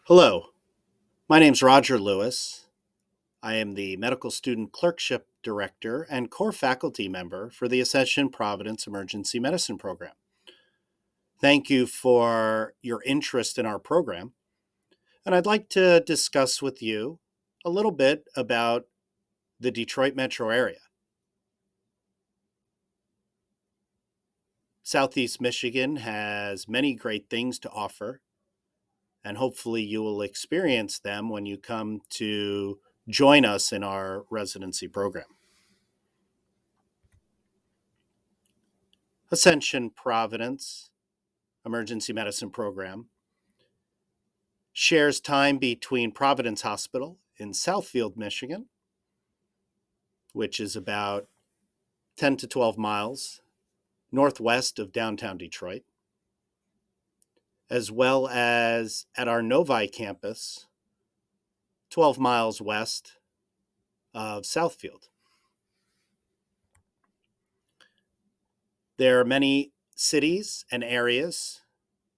Hello, my name's Roger Lewis. I am the Medical Student Clerkship Director and core faculty member for the Ascension Providence Emergency Medicine Program. Thank you for your interest in our program, and I'd like to discuss with you a little bit about the Detroit metro area. Southeast Michigan has many great things to offer, and hopefully you will experience them when you come to join us in our residency program. Ascension Providence Emergency Medicine Program shares time between Providence Hospital in Southfield, Michigan, which is about 10 to 12 miles northwest of downtown Detroit, as well as at our Novi campus, 12 miles west of Southfield. There are many cities and areas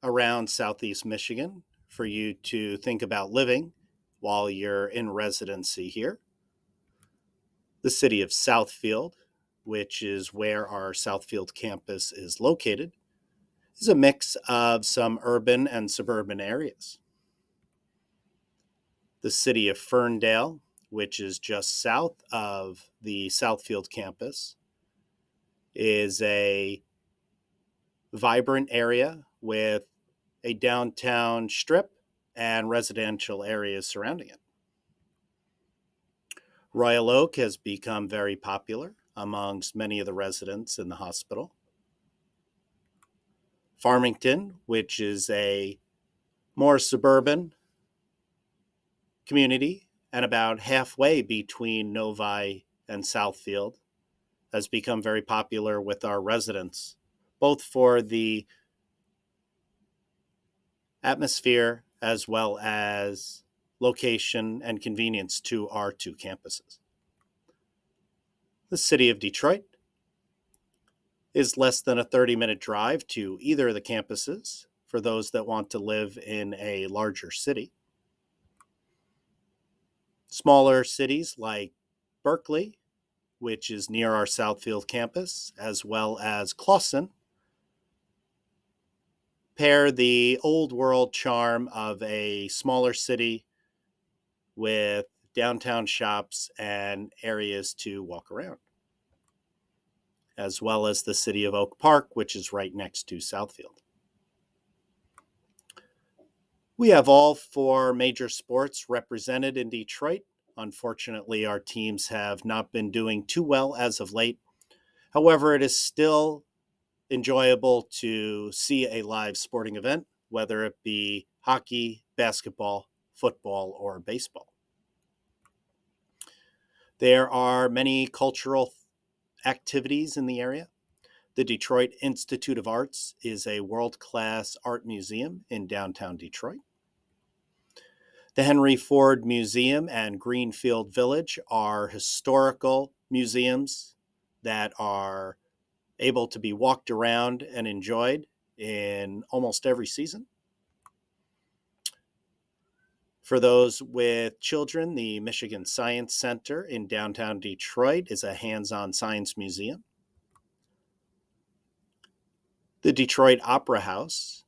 around Southeast Michigan for you to think about living while you're in residency here. The city of Southfield, which is where our Southfield campus is located, is a mix of some urban and suburban areas. The city of Ferndale, which is just south of the Southfield campus, is a vibrant area with a downtown strip and residential areas surrounding it. Royal Oak has become very popular amongst many of the residents in the hospital. Farmington, which is a more suburban community and about halfway between Novi and Southfield, has become very popular with our residents, both for the atmosphere as well as location and convenience to our two campuses. The city of Detroit is less than a 30-minute drive to either of the campuses for those that want to live in a larger city. Smaller cities like Berkeley, which is near our Southfield campus, as well as Clawson, pair the old world charm of a smaller city with downtown shops and areas to walk around, as well as the city of Oak Park, which is right next to Southfield. We have all four major sports represented in Detroit. Unfortunately, our teams have not been doing too well as of late. However, it is still enjoyable to see a live sporting event, whether it be hockey, basketball, football, or baseball. There are many cultural activities in the area. The Detroit Institute of Arts is a world-class art museum in downtown Detroit. The Henry Ford Museum and Greenfield Village are historical museums that are able to be walked around and enjoyed in almost every season. For those with children, the Michigan Science Center in downtown Detroit is a hands-on science museum. The Detroit Opera House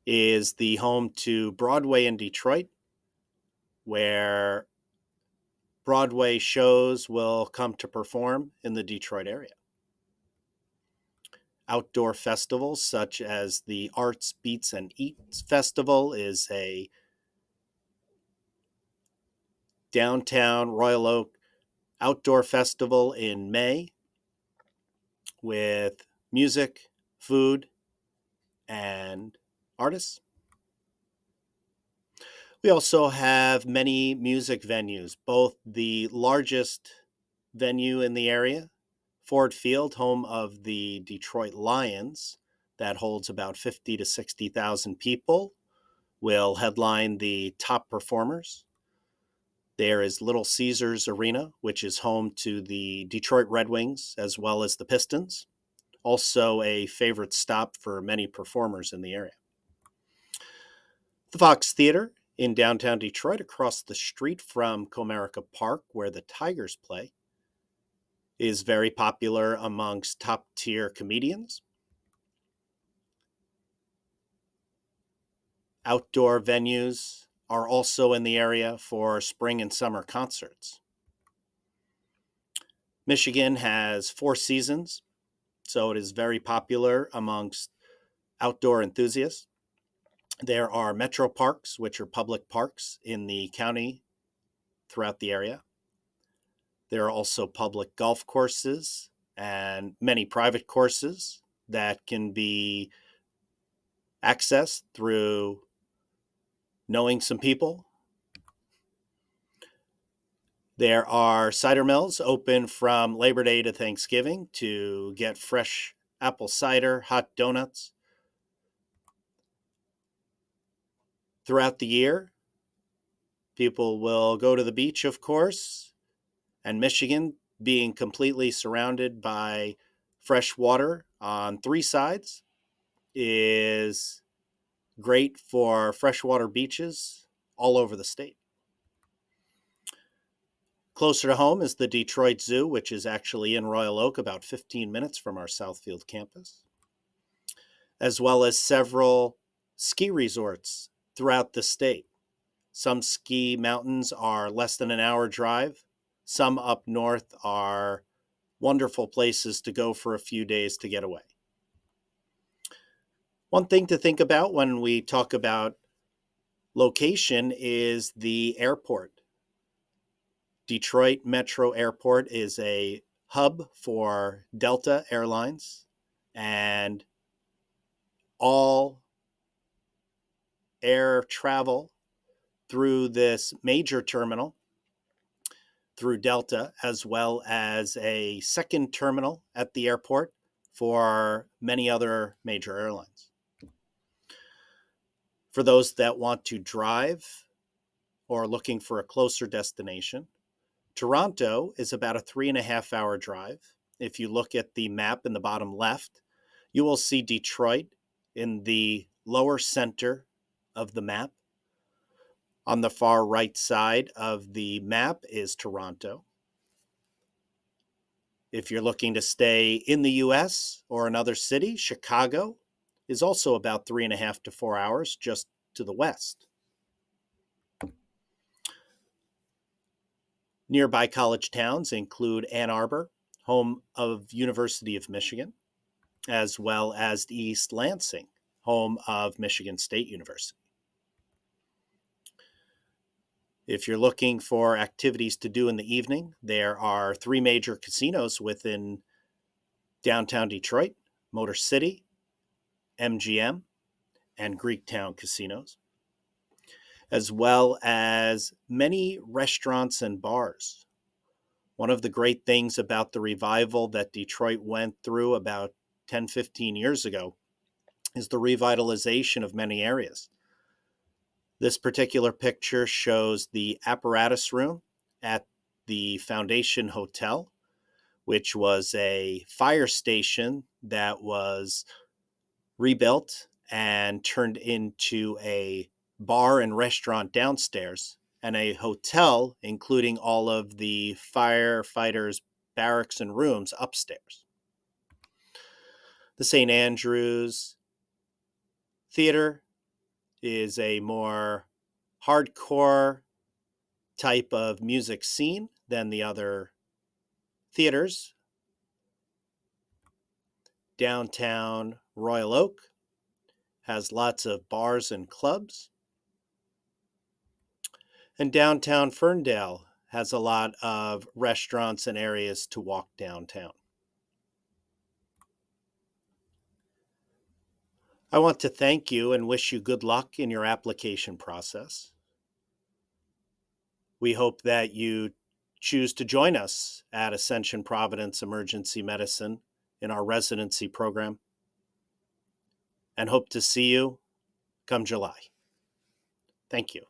is the home to Broadway in Detroit, where Broadway shows will come to perform in the Detroit area. Outdoor festivals such as the Arts, Beats, and Eats Festival is a downtown Royal Oak outdoor festival in May with music, food, and artists. We also have many music venues, both the largest venue in the area, Ford Field, home of the Detroit Lions, that holds about 50 to 60,000 people, will headline the top performers. There is Little Caesars Arena, which is home to the Detroit Red Wings as well as the Pistons, also a favorite stop for many performers in the area. The Fox Theater In downtown Detroit, across the street from Comerica Park, where the Tigers play, is very popular amongst top-tier comedians. Outdoor venues are also in the area for spring and summer concerts. Michigan has 4 seasons, so it is very popular amongst outdoor enthusiasts. There are metro parks, which are public parks in the county throughout the area. There are also public golf courses and many private courses that can be accessed through knowing some people. There are cider mills open from Labor Day to Thanksgiving to get fresh apple cider, hot donuts. Throughout the year, people will go to the beach, of course, and Michigan, being completely surrounded by fresh water on 3 sides, is great for freshwater beaches all over the state. Closer to home is the Detroit Zoo, which is actually in Royal Oak, about 15 minutes from our Southfield campus, as well as several ski resorts throughout the state. Some ski mountains are less than an hour drive. Some up north are wonderful places to go for a few days to get away. One thing to think about when we talk about location is the airport. Detroit Metro Airport is a hub for Delta Airlines, and all air travel through this major terminal through Delta, as well as a second terminal at the airport for many other major airlines. For those that want to drive or looking for a closer destination, Toronto is about a 3.5 hour drive. If you look at the map in the bottom left, you will see Detroit in the lower center of the map. On the far right side of the map is Toronto. If you're looking to stay in the US or another city, Chicago is also about 3.5 to 4 hours just to the west. Nearby college towns include Ann Arbor, home of University of Michigan, as well as East Lansing, home of Michigan State University. If you're looking for activities to do in the evening, there are 3 major casinos within downtown Detroit: Motor City, MGM, and Greektown casinos, as well as many restaurants and bars. One of the great things about the revival that Detroit went through about 10, 15 years ago is the revitalization of many areas. This particular picture shows the apparatus room at the Foundation Hotel, which was a fire station that was rebuilt and turned into a bar and restaurant downstairs, and a hotel, including all of the firefighters' barracks and rooms upstairs. The St. Andrews Theater is a more hardcore type of music scene than the other theaters. Downtown Royal Oak has lots of bars and clubs. And downtown Ferndale has a lot of restaurants and areas to walk downtown. I want to thank you and wish you good luck in your application process. We hope that you choose to join us at Ascension Providence Emergency Medicine in our residency program, and hope to see you come July. Thank you.